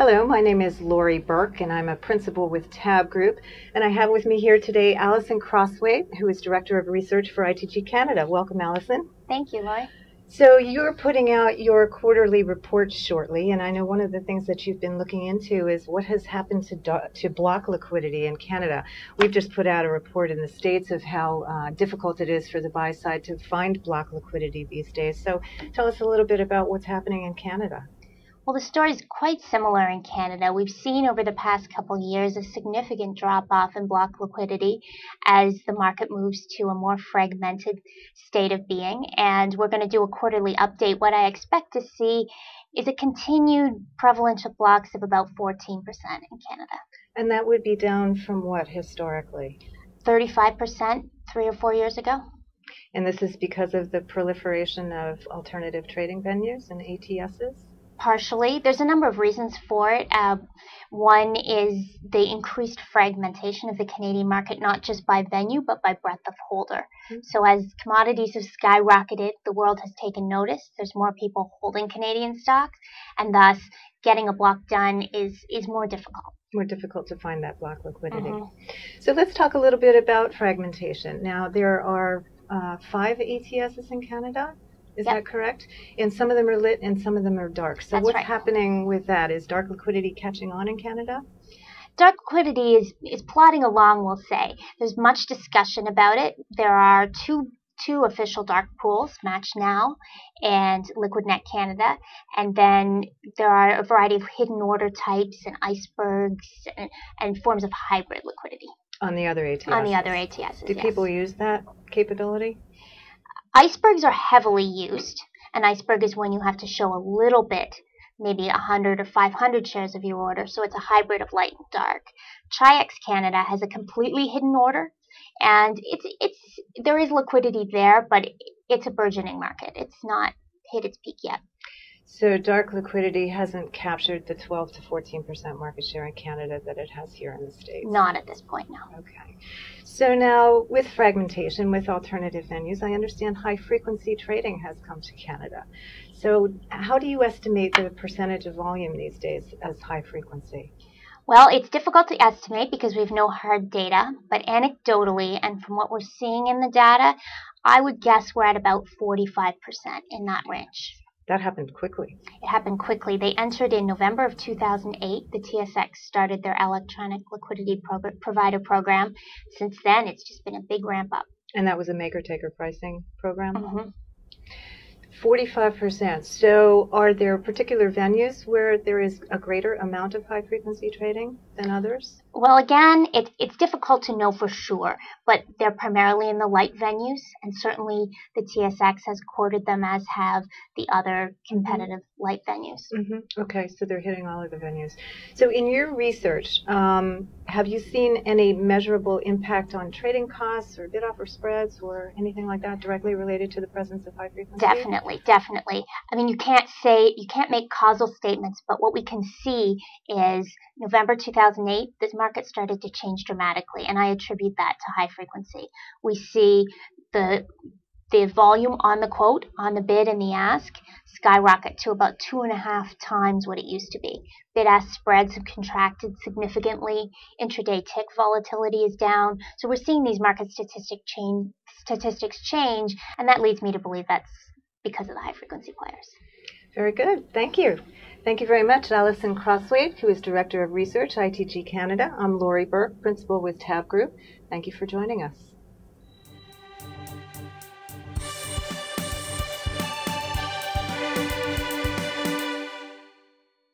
Hello, my name is Laurie Berke, and I'm a principal with TABB Group. And I have with me here today Alison Crosthwait, who is Director of Research for ITG Canada. Welcome, Alison. Thank you, Laurie. So you're putting out your quarterly report shortly, and I know one of the things that you've been looking into is what has happened to block liquidity in Canada. We've just put out a report in the States of how difficult it is for the buy side to find block liquidity these days. So tell us a little bit about what's happening in Canada. Well, the story is quite similar in Canada. We've seen over the past couple of years a significant drop-off in block liquidity as the market moves to a more fragmented state of being. And we're going to do a quarterly update. What I expect to see is a continued prevalence of blocks of about 14% in Canada. And that would be down from what historically? 35% 3 or 4 years ago. And this is because of the proliferation of alternative trading venues and ATSs? Partially. There's a number of reasons for it. One is the increased fragmentation of the Canadian market, not just by venue, but by breadth of holder. So as commodities have skyrocketed, the world has taken notice. There's more people holding Canadian stocks, and thus getting a block done is more difficult. More difficult to find that block liquidity. So let's talk a little bit about fragmentation. Now, there are 5 ATSs in Canada. Is that correct? And some of them are lit and some of them are dark. So what's happening with that? Is dark liquidity catching on in Canada? Dark liquidity is plodding along, we'll say. There's much discussion about it. There are two official dark pools, Match Now and Liquidnet Canada. And then there are a variety of hidden order types and icebergs and forms of hybrid liquidity. On the other ATSs? On the other ATSs, Do people use that capability? Icebergs are heavily used. An iceberg is when you have to show a little bit, maybe 100 or 500 shares of your order, so it's a hybrid of light and dark. Chi-X Canada has a completely hidden order, and there is liquidity there, but it's a burgeoning market. It's not hit its peak yet. So dark liquidity hasn't captured the 12 to 14% market share in Canada that it has here in the States? Not at this point, no. Okay. So now with fragmentation, with alternative venues, I understand high-frequency trading has come to Canada. So how do you estimate the percentage of volume these days as high frequency? Well, it's difficult to estimate because we have no hard data, but anecdotally and from what we're seeing in the data, I would guess we're at about 45% in that range. That happened quickly. It happened quickly. They entered in November of 2008. The TSX started their electronic liquidity provider program. Since then, it's just been a big ramp up. And that was a maker-taker pricing program? 45%. So are there particular venues where there is a greater amount of high-frequency trading than others? Well, again, it's difficult to know for sure, but they're primarily in the light venues, and certainly the TSX has quoted them, as have the other competitive light venues. Okay, so they're hitting all of the venues. So in your research, have you seen any measurable impact on trading costs or bid-offer spreads or anything like that directly related to the presence of high frequency? Definitely. I mean, you can't make causal statements, but what we can see is November 2008, this market started to change dramatically, and I attribute that to high frequency. We see the volume on the quote, on the bid and the ask, skyrocket to about 2.5 times what it used to be. Bid-ask spreads have contracted significantly. Intraday tick volatility is down. So we're seeing these market statistics change, and that leads me to believe that's because of the high-frequency players. Very good. Thank you. Thank you very much, Alison Crosthwait, who is Director of Research, ITG Canada. I'm Laurie Berke, Principal with TABB Group. Thank you for joining us.